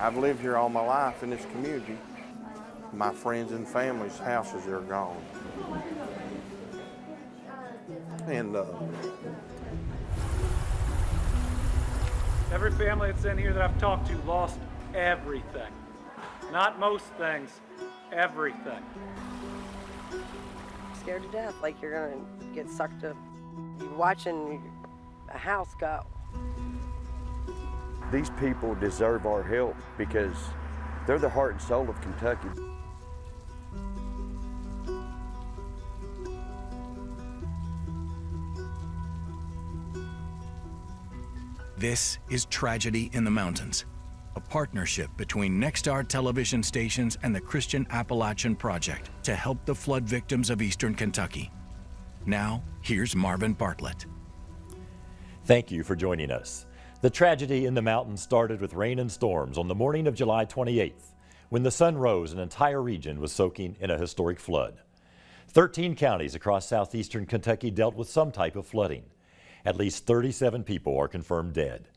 I've lived here all my life in this community. My friends and family's houses are gone. And every family that's in here that I've talked to lost everything. Not most things, everything. Scared to death, like you're gonna get sucked up. You're watching a house go. These people deserve our help because they're the heart and soul of Kentucky. This is Tragedy in the Mountains, a partnership between Nexstar television stations and the Christian Appalachian Project to help the flood victims of Eastern Kentucky. Now, here's Marvin Bartlett. Thank you for joining us. The tragedy in the mountains started with rain and storms on the morning of July 28th. When the sun rose, an entire region was soaking in a historic flood. 13 counties across southeastern Kentucky dealt with some type of flooding. At least 37 people are confirmed dead.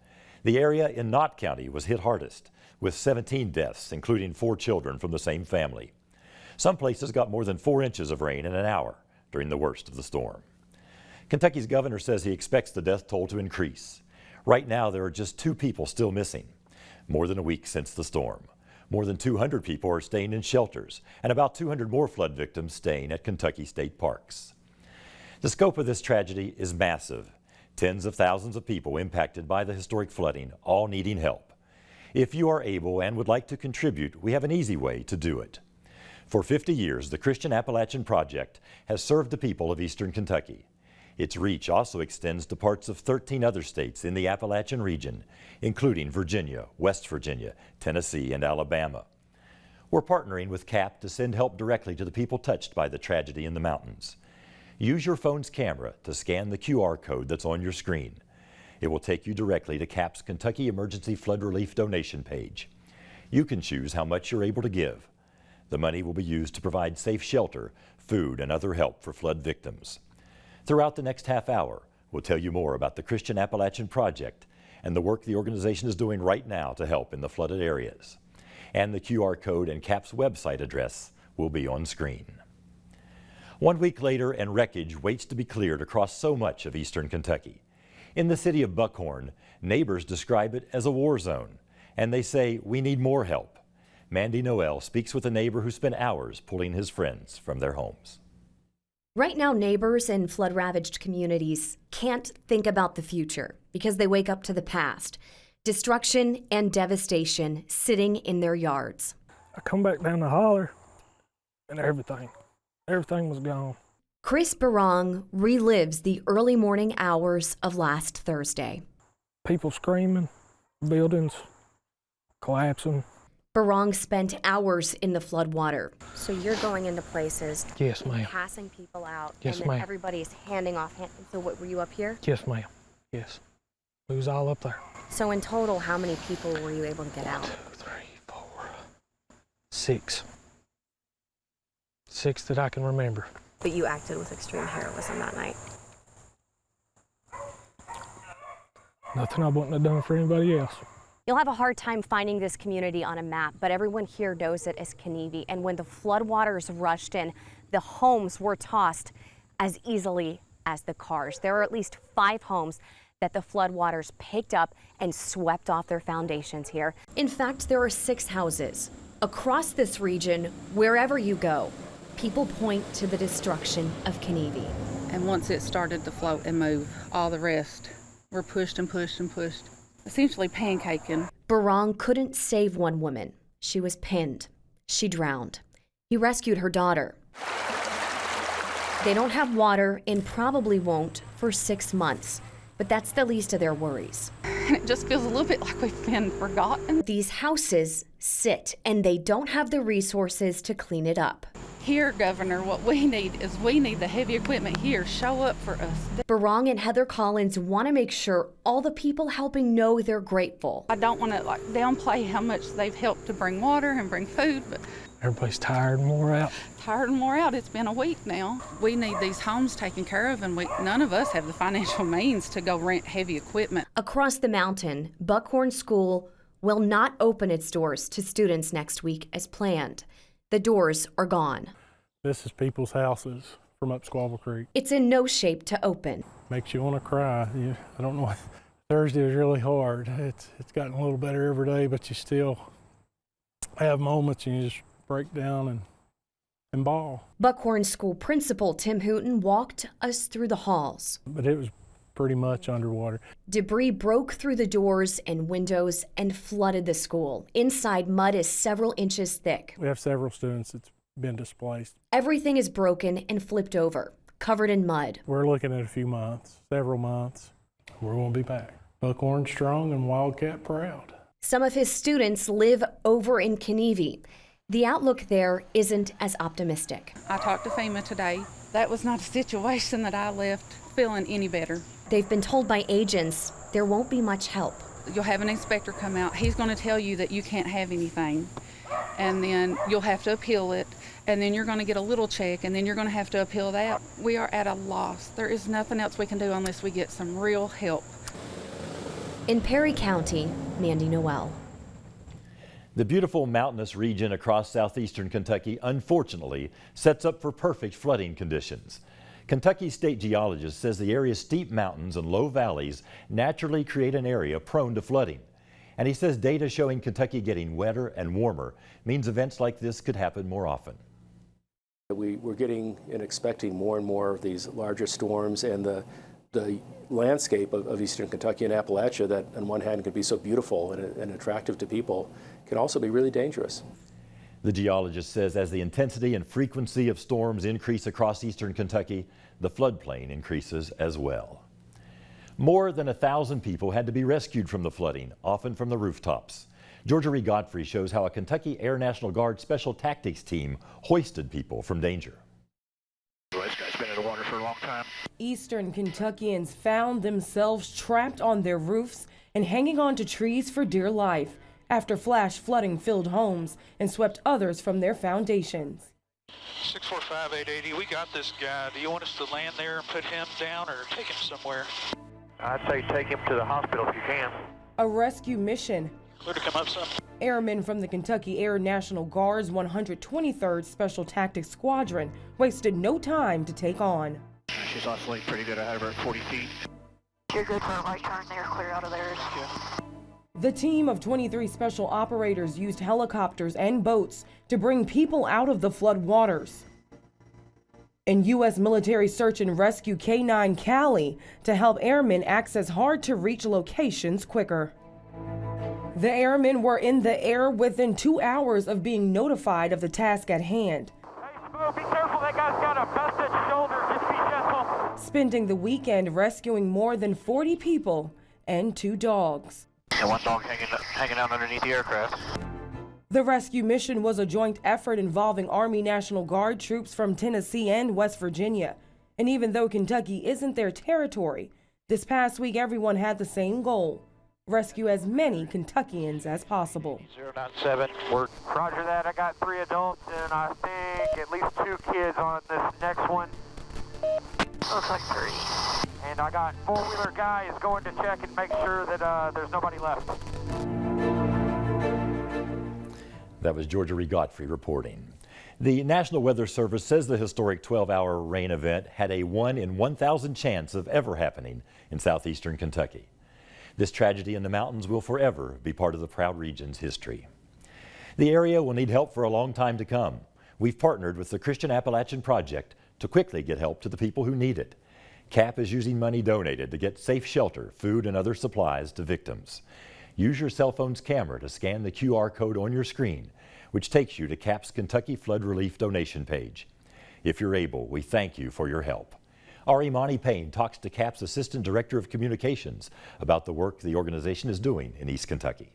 The area in Knott County was hit hardest, with 17 deaths, including 4 children from the same family. Some places got more than 4 inches of rain in an hour during the worst of the storm. Kentucky's governor says he expects the death toll to increase. Right now, there are just 2 people still missing, more than a week since the storm. More than 200 people are staying in shelters, and about 200 more flood victims staying at Kentucky state parks. The scope of this tragedy is massive. Tens of thousands of people impacted by the historic flooding, all needing help. If you are able and would like to contribute, we have an easy way to do it. For 50 years, the Christian Appalachian Project has served the people of Eastern Kentucky. Its reach also extends to parts of 13 other states in the Appalachian region, including Virginia, West Virginia, Tennessee, and Alabama. We're partnering with CAP to send help directly to the people touched by the tragedy in the mountains. Use your phone's camera to scan the QR code that's on your screen. It will take you directly to CAP's Kentucky Emergency Flood Relief donation page. You can choose how much you're able to give. The money will be used to provide safe shelter, food, and other help for flood victims. Throughout the next half hour, we'll tell you more about the Christian Appalachian Project and the work the organization is doing right now to help in the flooded areas. And the QR code and CAP's website address will be on screen. 1 week later, and wreckage waits to be cleared across so much of eastern Kentucky. In the city of Buckhorn, neighbors describe it as a war zone, and they say we need more help. Mandy Noel speaks with a neighbor who spent hours pulling his friends from their homes. Right now, neighbors in flood-ravaged communities can't think about the future because they wake up to the past. Destruction and devastation sitting in their yards. I come back down the holler and everything was gone. Chris Barong relives the early morning hours of last Thursday. People screaming, buildings collapsing. Barong spent hours in the floodwater. So you're going into places, Yes, ma'am. passing people out, Yes, and then ma'am. everybody's handing off. So what, were you up here? Yes, ma'am. Yes. We was all up there. So in total, how many people were you able to get out? 1, 2, 3, 4, 6. 6 that I can remember. But you acted with extreme heroism that night. Nothing I wouldn't have done for anybody else. You'll have a hard time finding this community on a map, but everyone here knows it as Kenevie. And when the floodwaters rushed in, the homes were tossed as easily as the cars. There are at least 5 homes that the floodwaters picked up and swept off their foundations here. In fact, there are 6 houses. Across this region, wherever you go, people point to the destruction of Kenevie. And once it started to float and move, all the rest were pushed and pushed and pushed, essentially pancaking. Barong couldn't save one woman. She was pinned. She drowned. He rescued her daughter. They don't have water and probably won't for 6 months, but that's the least of their worries. And it just feels a little bit like we've been forgotten. These houses sit and they don't have the resources to clean it up. Here, Governor, what we need the heavy equipment here. Show up for us. Barong and Heather Collins want to make sure all the people helping know they're grateful. I don't want to downplay how much they've helped to bring water and bring food, but Everybody's tired and wore out. It's been a week now. We need these homes taken care of, and none of us have the financial means to go rent heavy equipment. Across the mountain, Buckhorn School will not open its doors to students next week as planned. The doors are gone. This is people's houses from up Squabble Creek. It's in no shape to open. Makes you want to cry. I don't know. Thursday was really hard. It's gotten a little better every day, but you still have moments and you just break down and bawl. Buckhorn School Principal Tim Hooten walked us through the halls. But it was pretty much underwater. Debris broke through the doors and windows and flooded the school. Inside, mud is several inches thick. We have several students that's been displaced. Everything is broken and flipped over, covered in mud. We're looking at a few months, several months. We're going to be back. Buckhorn strong and Wildcat proud. Some of his students live over in Kenevi. The outlook there isn't as optimistic. I talked to FEMA today. That was not a situation that I left feeling any better. They've been told by agents there won't be much help. You'll have an inspector come out. He's going to tell you that you can't have anything. And then you'll have to appeal it. And then you're going to get a little check. And then you're going to have to appeal that. We are at a loss. There is nothing else we can do unless we get some real help. In Perry County, Mandy Noel. The beautiful mountainous region across southeastern Kentucky, unfortunately, sets up for perfect flooding conditions. Kentucky state geologist says the area's steep mountains and low valleys naturally create an area prone to flooding. And he says data showing Kentucky getting wetter and warmer means events like this could happen more often. We're getting and expecting more and more of these larger storms, and the landscape of eastern Kentucky and Appalachia that on one hand could be so beautiful and attractive to people can also be really dangerous. The geologist says as the intensity and frequency of storms increase across eastern Kentucky, the floodplain increases as well. More than 1,000 people had to be rescued from the flooding, often from the rooftops. Georgia Ree Godfrey shows how a Kentucky Air National Guard Special Tactics team hoisted people from danger. This guy's been in the water for a long time. Eastern Kentuckians found themselves trapped on their roofs and hanging onto trees for dear life after flash flooding filled homes and swept others from their foundations. 645-880, we got this guy. Do you want us to land there and put him down or take him somewhere? I'd say take him to the hospital if you can. A rescue mission. Clear to come up some. Airmen from the Kentucky Air National Guard's 123rd Special Tactics Squadron wasted no time to take on. She's oscillating pretty good. I had her at 40 feet. You're good for a right turn there, clear out of there. The team of 23 special operators used helicopters and boats to bring people out of the flood waters. And U.S. military search and rescue K-9 Cali to help airmen access hard-to-reach locations quicker. The airmen were in the air within 2 hours of being notified of the task at hand. Hey, Spoo, be careful, that guy's got a busted shoulder, just be gentle. Spending the weekend rescuing more than 40 people and 2 dogs. And one dog hanging out underneath the aircraft. The rescue mission was a joint effort involving Army National Guard troops from Tennessee and West Virginia. And even though Kentucky isn't their territory, this past week everyone had the same goal: rescue as many Kentuckians as possible. 097, word. Roger that, I got 3 adults and I think at least 2 kids on this next one. Looks like 3. And I got 4-wheeler guy is going to check and make sure that there's nobody left. That was Georgia Ree Godfrey reporting. The National Weather Service says the historic 12-hour rain event had a 1 in 1,000 chance of ever happening in southeastern Kentucky. This tragedy in the mountains will forever be part of the proud region's history. The area will need help for a long time to come. We've partnered with the Christian Appalachian Project to quickly get help to the people who need it. CAP is using money donated to get safe shelter, food, and other supplies to victims. Use your cell phone's camera to scan the QR code on your screen, which takes you to CAP's Kentucky Flood Relief donation page. If you're able, we thank you for your help. Our Imani Payne talks to CAP's Assistant Director of Communications about the work the organization is doing in East Kentucky.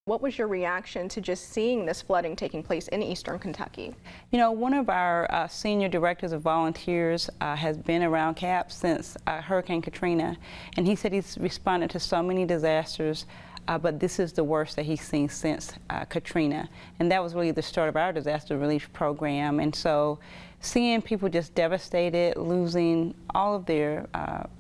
What was your reaction to just seeing this flooding taking place in eastern Kentucky? You know, one of our senior directors of volunteers has been around CAP since Hurricane Katrina, and he said he's responded to so many disasters, but this is the worst that he's seen since Katrina. And that was really the start of our disaster relief program. And so seeing people just devastated, losing all of their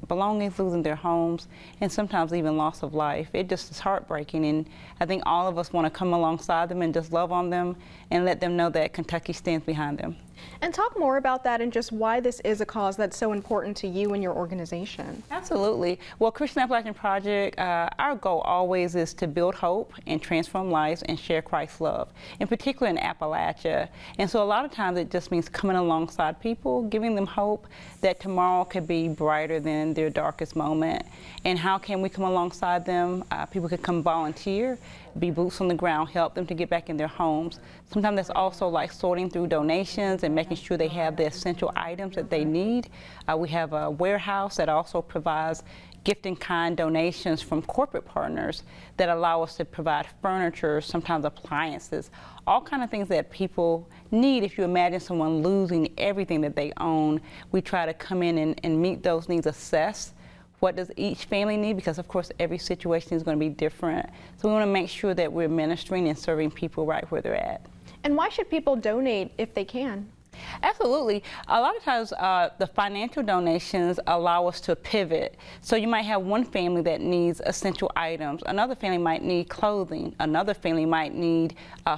belongings, losing their homes, and sometimes even loss of life. It just is heartbreaking, and I think all of us want to come alongside them and just love on them and let them know that Kentucky stands behind them. And talk more about that and just why this is a cause that's so important to you and your organization. Absolutely. Well, Christian Appalachian Project, our goal always is to build hope and transform lives and share Christ's love, in particular in Appalachia. And so a lot of times it just means coming alongside people, giving them hope that tomorrow could be brighter than their darkest moment. And how can we come alongside them? People could come volunteer, be boots on the ground, help them to get back in their homes. Sometimes that's also like sorting through donations and making sure they have the essential items that they need. We have a warehouse that also provides gift-in-kind donations from corporate partners that allow us to provide furniture, sometimes appliances, all kind of things that people need. If you imagine someone losing everything that they own, we try to come in and meet those needs, assess what does each family need, because of course every situation is going to be different. So we want to make sure that we're ministering and serving people right where they're at. And why should people donate if they can? Absolutely. A lot of times the financial donations allow us to pivot. So you might have one family that needs essential items, another family might need clothing, another family might need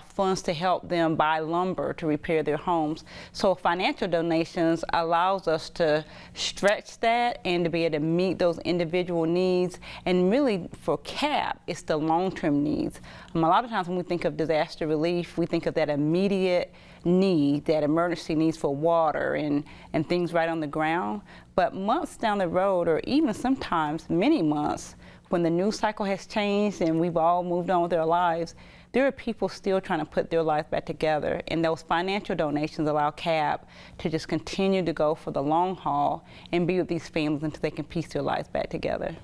funds to help them buy lumber to repair their homes. So financial donations allows us to stretch that and to be able to meet those individual needs. And really for CAP, it's the long-term needs. A lot of times when we think of disaster relief, we think of that immediate need, that emergency needs for water and things right on the ground. But months down the road, or even sometimes many months, when the news cycle has changed and we've all moved on with our lives, there are people still trying to put their lives back together. And those financial donations allow CAP to just continue to go for the long haul and be with these families until they can piece their lives back together.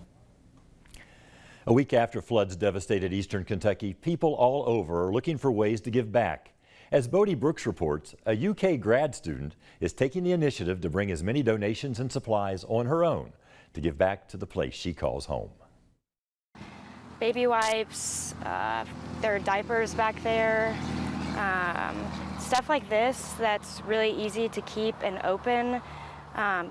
A week after floods devastated eastern Kentucky, people all over are looking for ways to give back. As BODE Brooks reports, a UK grad student is taking the initiative to bring as many donations and supplies on her own to give back to the place she calls home. Baby wipes, there are diapers back there, stuff like this that's really easy to keep and open.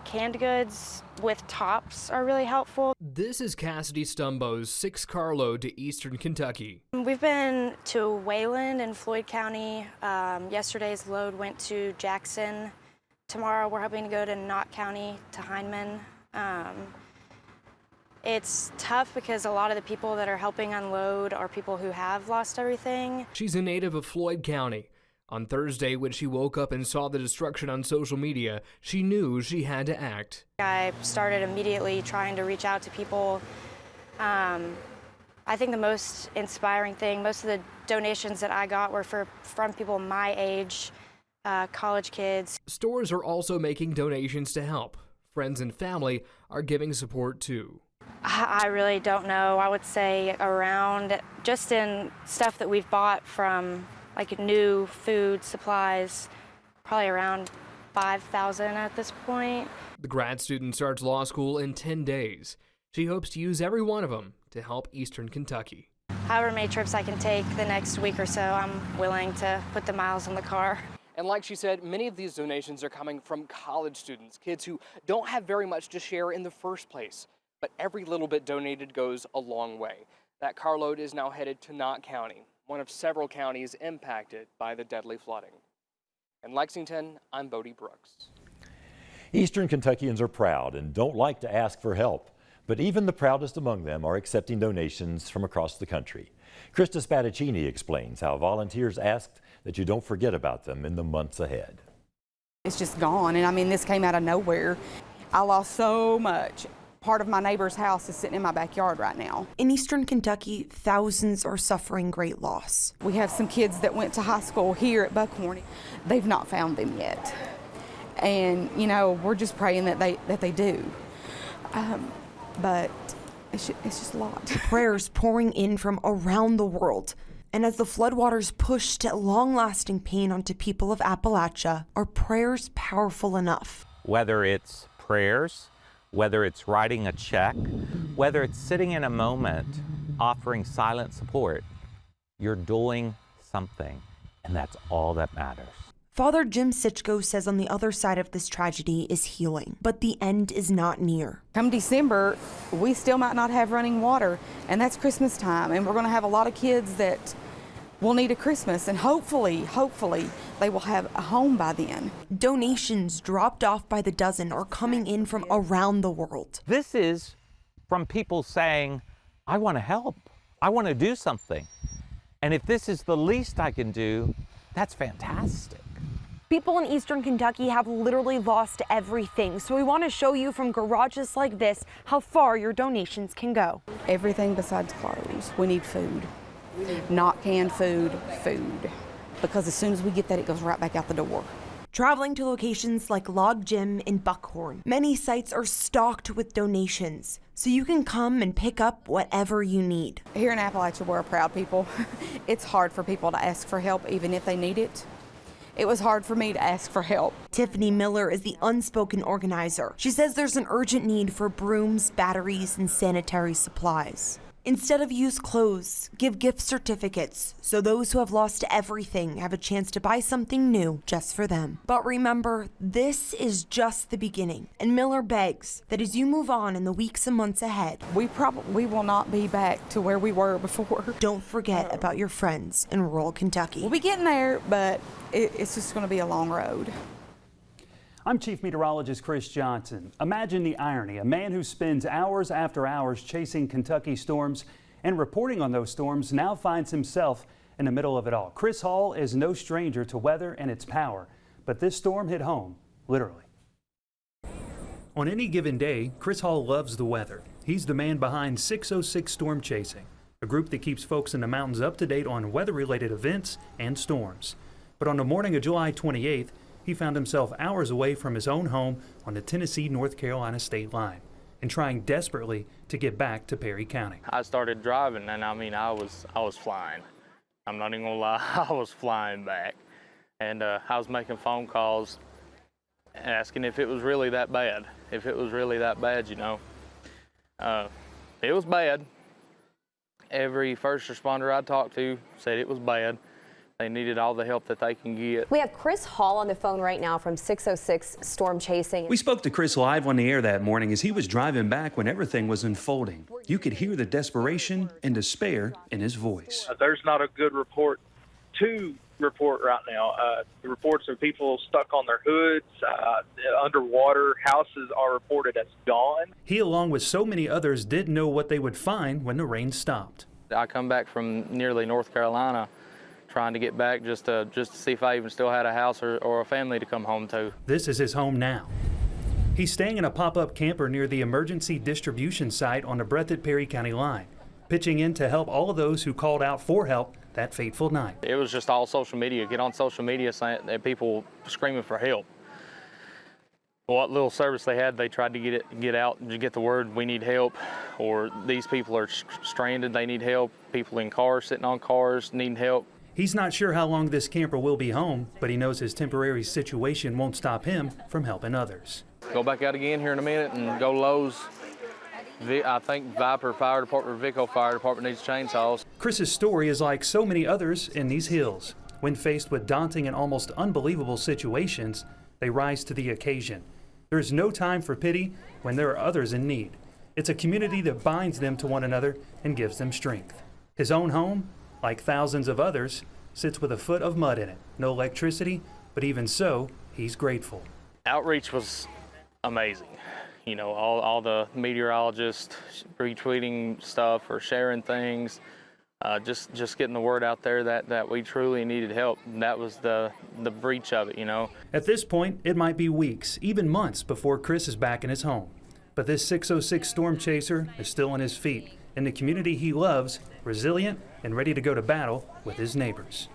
Canned goods with tops are really helpful. This is Cassidy Stumbo's 6-car load to eastern Kentucky. We've been to Wayland and Floyd County. Yesterday's load went to Jackson. Tomorrow we're hoping to go to Knott County to Hindman. It's tough because a lot of the people that are helping unload are people who have lost everything. She's a native of Floyd County. On Thursday, when she woke up and saw the destruction on social media, she knew she had to act. I started immediately trying to reach out to people. I think the most inspiring thing, most of the donations that I got were from people my age, college kids. Stores are also making donations to help. Friends and family are giving support too. I really don't know. I would say around, just in stuff that we've bought from like new food supplies, probably around 5,000 at this point. The grad student starts law school in 10 days. She hopes to use every one of them to help eastern Kentucky. However many trips I can take the next week or so, I'm willing to put the miles on the car. And like she said, many of these donations are coming from college students, kids who don't have very much to share in the first place. But every little bit donated goes a long way. That carload is now headed to Knott County, one of several counties impacted by the deadly flooding. In Lexington, I'm BODE Brooks. Eastern Kentuckians are proud and don't like to ask for help, but even the proudest among them are accepting donations from across the country. Krista Spadaccini explains how volunteers asked that you don't forget about them in the months ahead. It's just gone, and I mean, this came out of nowhere. I lost so much. Part of my neighbor's house is sitting in my backyard right now. In eastern Kentucky, thousands are suffering great loss. We have some kids that went to high school here at Buckhorn. They've not found them yet. And, you know, we're just praying that they do. But it's just a lot. Prayers pouring in from around the world. And as the floodwaters pushed long-lasting pain onto people of Appalachia, are prayers powerful enough? Whether it's prayers, whether it's writing a check, whether it's sitting in a moment offering silent support, you're doing something, and that's all that matters. Father Jim Sitchko says on the other side of this tragedy is healing, but the end is not near. Come December, we still might not have running water, and that's Christmas time, and we're going to have a lot of kids that will need a Christmas, and hopefully, they will have a home by then. Donations dropped off by the dozen are coming in from around the world. This is from people saying, I want to help. I want to do something. And if this is the least I can do, that's fantastic. People in eastern Kentucky have literally lost everything, so we want to show you from garages like this how far your donations can go. Everything besides clothes. We need food. Not canned food, food. Because as soon as we get that, it goes right back out the door. Traveling to locations like Log Gym in Buckhorn, many sites are stocked with donations, so you can come and pick up whatever you need. Here in Appalachia, we're a proud people. It's hard for people to ask for help even if they need it. It was hard for me to ask for help. Tiffany Miller is the unspoken organizer. She says there's an urgent need for brooms, batteries, and sanitary supplies. Instead of used clothes, give gift certificates so those who have lost everything have a chance to buy something new just for them. But remember, this is just the beginning, and Miller begs that as you move on in the weeks and months ahead, we will not be back to where we were before. Don't forget about your friends in rural Kentucky. We'll be getting there, but it's just going to be a long road. I'm Chief Meteorologist Chris Johnson. Imagine the irony. A man who spends hours after hours chasing Kentucky storms and reporting on those storms now finds himself in the middle of it all. Chris Hall is no stranger to weather and its power, but this storm hit home, literally. On any given day, Chris Hall loves the weather. He's the man behind 606 Storm Chasing, a group that keeps folks in the mountains up to date on weather-related events and storms. But on the morning of July 28th, he found himself hours away from his own home on the Tennessee-North Carolina state line and trying desperately to get back to Perry County. I started driving, and I mean, I was flying. I'm not even gonna lie, I was flying back. And I was making phone calls asking if it was really that bad. If it was really that bad, you know. It was bad. Every first responder I talked to said it was bad. They needed all the help that they can get. We have Chris Hall on the phone right now from 606 Storm Chasing. We spoke to Chris live on the air that morning as he was driving back when everything was unfolding. You could hear the desperation and despair in his voice. There's not a good report to report right now. The reports of people stuck on their hoods, underwater. Houses are reported as gone. He, along with so many others, didn't know what they would find when the rain stopped. I come back from nearly North Carolina trying to get back just to see if I even still had a house or a family to come home to. This is his home now. He's staying in a pop-up camper near the emergency distribution site on the Breathitt-Perry County line, pitching in to help all of those who called out for help that fateful night. It was just all social media. Get on social media saying that people screaming for help. What little service they had, they tried to get out and get the word, we need help, or these people are stranded, they need help. People in cars, sitting on cars, need help. He's not sure how long this camper will be home, but he knows his temporary situation won't stop him from helping others. Go back out again here in a minute and go Lowe's. I think Viper Fire Department or Vico Fire Department needs chainsaws. Chris's story is like so many others in these hills. When faced with daunting and almost unbelievable situations, they rise to the occasion. There is no time for pity when there are others in need. It's a community that binds them to one another and gives them strength. His own home, like thousands of others, sits with a foot of mud in it. No electricity, but even so, he's grateful. Outreach was amazing. You know, all the meteorologists retweeting stuff or sharing things, just getting the word out there that we truly needed help. That was the breach of it, you know. At this point, it might be weeks, even months before Chris is back in his home. But this 606 storm chaser is still on his feet in the community he loves, resilient and ready to go to battle with his neighbors.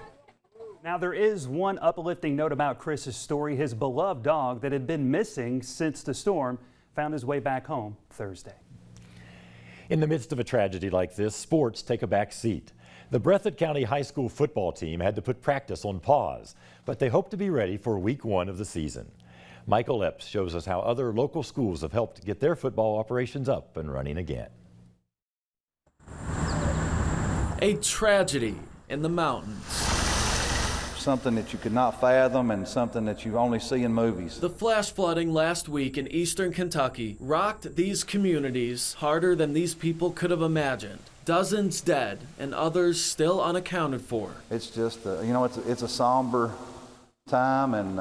Now, there is one uplifting note about Chris's story. His beloved dog that had been missing since the storm found his way back home Thursday. In the midst of a tragedy like this, sports take a back seat. The Breathitt County High School football team had to put practice on pause, but they hope to be ready for week 1 of the season. Michael Epps shows us how other local schools have helped get their football operations up and running again. A tragedy in the mountains. something that you could not fathom and something that you only see in movies. The flash flooding last week in eastern Kentucky rocked these communities harder than these people could have imagined. Dozens dead and others still unaccounted for. It's just, it's a somber time, and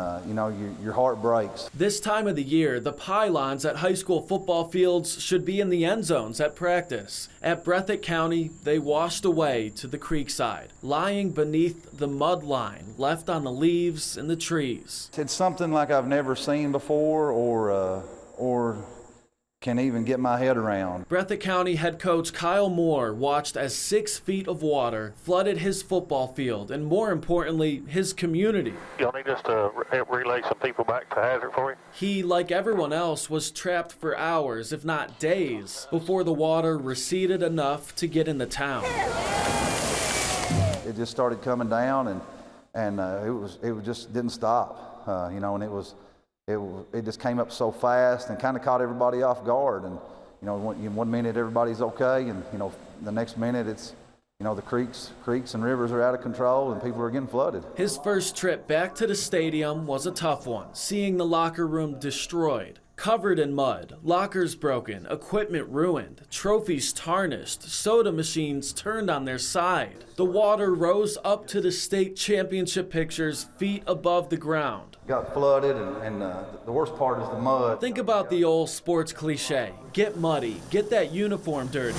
your heart breaks. This time of the year, the pylons at high school football fields should be in the end zones at practice. At Breathitt County, they washed away to the creekside, lying beneath the mud line left on the leaves and the trees. It's something like I've never seen before or can even get my head around. Breathitt County head coach Kyle Moore watched as 6 feet of water flooded his football field and, more importantly, his community. You'll need us to relay some people back to Hazard for you? He, like everyone else, was trapped for hours, if not days, before the water receded enough to get in the town. It just started coming down, and it just didn't stop, and it just came up so fast and kind of caught everybody off guard. And one minute everybody's okay, and the next minute it's the creeks and rivers are out of control and people are getting flooded. His first trip back to the stadium was a tough one, seeing the locker room destroyed. Covered in mud, lockers broken, equipment ruined, trophies tarnished, soda machines turned on their side. The water rose up to the state championship pictures feet above the ground. Got flooded, and the worst part is the mud. Think about the old sports cliche, get muddy, get that uniform dirty.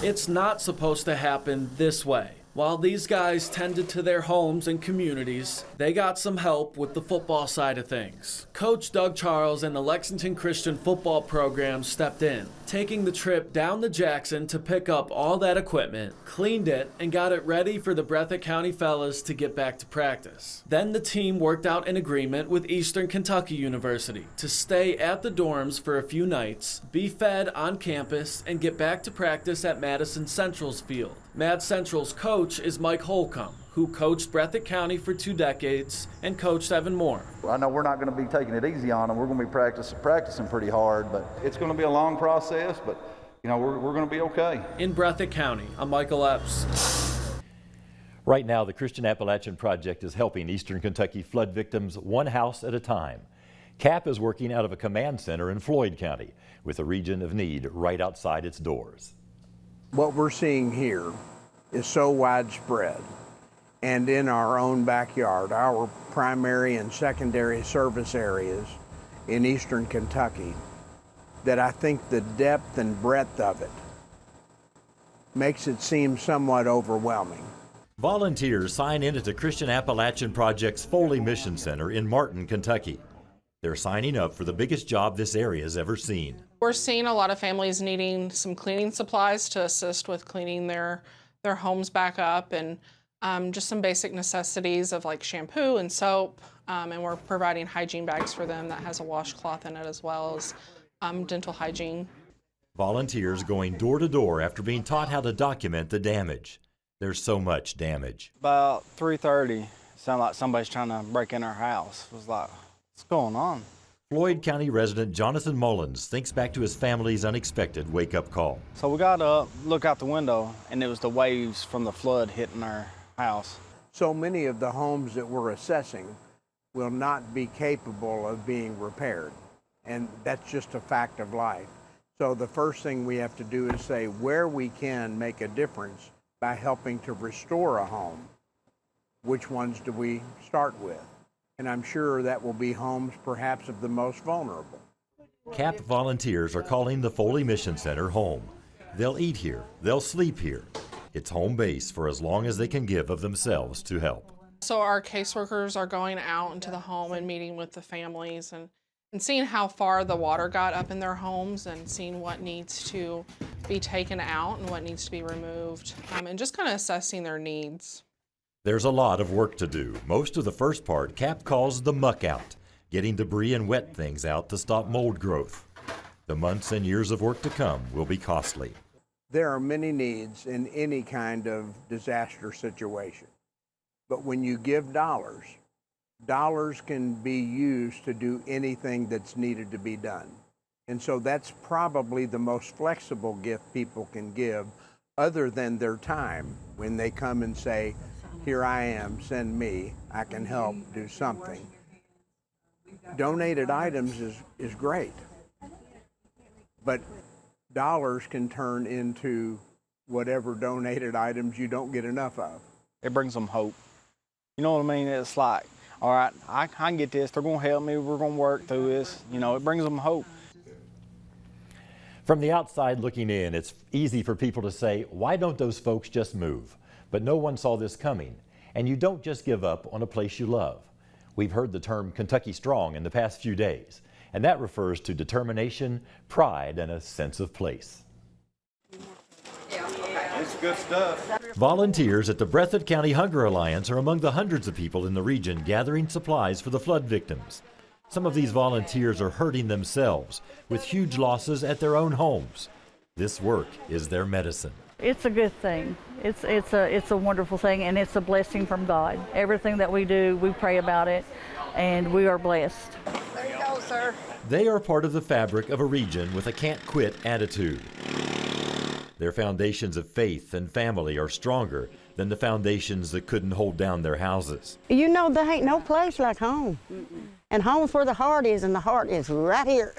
It's not supposed to happen this way. While these guys tended to their homes and communities, they got some help with the football side of things. Coach Doug Charles and the Lexington Christian football program stepped in, taking the trip down to Jackson to pick up all that equipment, cleaned it, and got it ready for the Breathitt County fellas to get back to practice. Then the team worked out an agreement with Eastern Kentucky University to stay at the dorms for a few nights, be fed on campus, and get back to practice at Madison Central's field. Mad Central's coach is Mike Holcomb, who coached Breathitt County for 2 decades and coached Evan Moore. I know we're not going to be taking it easy on them. We're going to be practicing pretty hard, but it's going to be a long process, but we're going to be okay. In Breathitt County, I'm Michael Epps. Right now, the Christian Appalachian Project is helping Eastern Kentucky flood victims one house at a time. CAP is working out of a command center in Floyd County with a region of need right outside its doors. What we're seeing here is so widespread, and in our own backyard, our primary and secondary service areas in Eastern Kentucky, that I think the depth and breadth of it makes it seem somewhat overwhelming. Volunteers sign in at the Christian Appalachian Project's Foley Mission Center in Martin, Kentucky. They're signing up for the biggest job this area's ever seen. We're seeing a lot of families needing some cleaning supplies to assist with cleaning their homes back up, and just some basic necessities of like shampoo and soap, and we're providing hygiene bags for them that has a washcloth in it, as well as dental hygiene. Volunteers going door to door after being taught how to document the damage. There's so much damage. About 3:30, sounded like somebody's trying to break in our house. It was like, what's going on? Floyd County resident Jonathan Mullins thinks back to his family's unexpected wake-up call. So we got up, look out the window, and it was the waves from the flood hitting our house. So many of the homes that we're assessing will not be capable of being repaired, and that's just a fact of life. So the first thing we have to do is say where we can make a difference by helping to restore a home. Which ones do we start with? And I'm sure that will be homes perhaps of the most vulnerable. CAP volunteers are calling the Foley Mission Center home. They'll eat here, they'll sleep here. It's home base for as long as they can give of themselves to help. So our caseworkers are going out into the home and meeting with the families and seeing how far the water got up in their homes and seeing what needs to be taken out and what needs to be removed, and just kind of assessing their needs. There's a lot of work to do. Most of the first part CAP calls the muck out, getting debris and wet things out to stop mold growth. The months and years of work to come will be costly. There are many needs in any kind of disaster situation. But when you give dollars, dollars can be used to do anything that's needed to be done. And so that's probably the most flexible gift people can give, other than their time, when they come and say, here I am, send me, I can help do something. Donated items is great, but dollars can turn into whatever donated items you don't get enough of. It brings them hope. You know what I mean? It's like, all right, I can get this. They're going to help me. We're going to work through this. You know, it brings them hope. From the outside looking in, it's easy for people to say, why don't those folks just move? But no one saw this coming. And you don't just give up on a place you love. We've heard the term Kentucky Strong in the past few days, and that refers to determination, pride, and a sense of place. It's good stuff. Volunteers at the Breathitt County Hunger Alliance are among the hundreds of people in the region gathering supplies for the flood victims. Some of these volunteers are hurting themselves with huge losses at their own homes. This work is their medicine. It's a good thing. It's a wonderful thing, and it's a blessing from God. Everything that we do, we pray about it, and we are blessed. There you go, sir. They are part of the fabric of a region with a can't-quit attitude. Their foundations of faith and family are stronger than the foundations that couldn't hold down their houses. You know, there ain't no place like home. And home's where the heart is, and the heart is right here.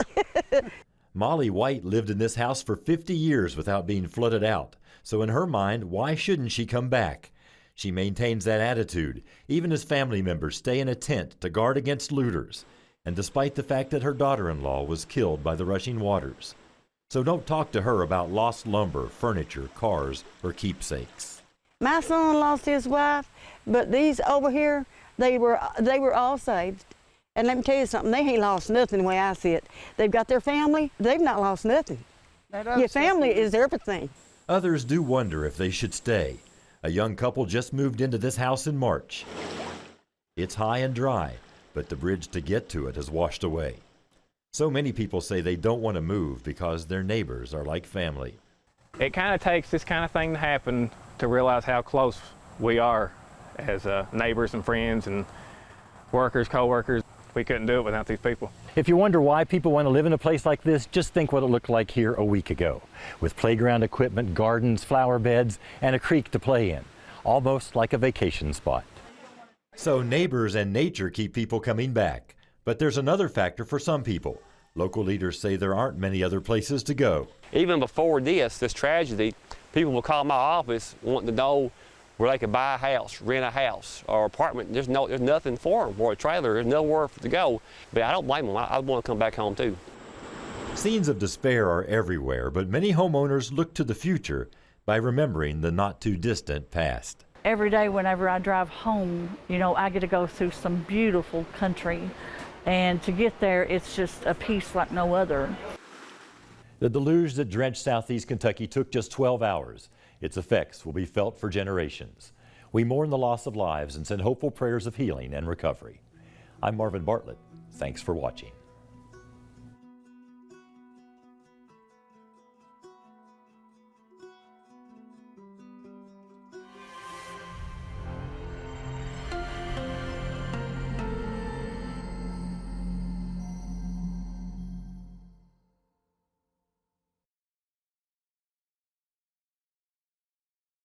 Mollie White lived in this house for 50 years without being flooded out. So in her mind, why shouldn't she come back? She maintains that attitude, even as family members stay in a tent to guard against looters, and despite the fact that her daughter-in-law was killed by the rushing waters. So don't talk to her about lost lumber, furniture, cars, or keepsakes. My son lost his wife, but these over here, they were all saved. And let me tell you something, they ain't lost nothing the way I see it. They've got their family, they've not lost nothing. Your family is everything. Others do wonder if they should stay. A young couple just moved into this house in March. It's high and dry, but the bridge to get to it has washed away. So many people say they don't want to move because their neighbors are like family. It kind of takes this kind of thing to happen to realize how close we are as neighbors and friends and workers, co-workers. We couldn't do it without these people. If you wonder why people want to live in a place like this, just think what it looked like here a week ago, with playground equipment, gardens, flower beds, and a creek to play in, almost like a vacation spot. So neighbors and nature keep people coming back. But there's another factor for some people. Local leaders say there aren't many other places to go. Even before this tragedy, people will call my office wanting to know where they could buy a house, rent a house, or apartment. There's nothing for them, or a trailer. There's nowhere to go. But I don't blame them. I want to come back home too. Scenes of despair are everywhere, but many homeowners look to the future by remembering the not-too-distant past. Every day whenever I drive home, you know, I get to go through some beautiful country. And to get there, it's just a peace like no other. The deluge that drenched southeast Kentucky took just 12 hours. Its effects will be felt for generations. We mourn the loss of lives and send hopeful prayers of healing and recovery. I'm Marvin Bartlett. Thanks for watching.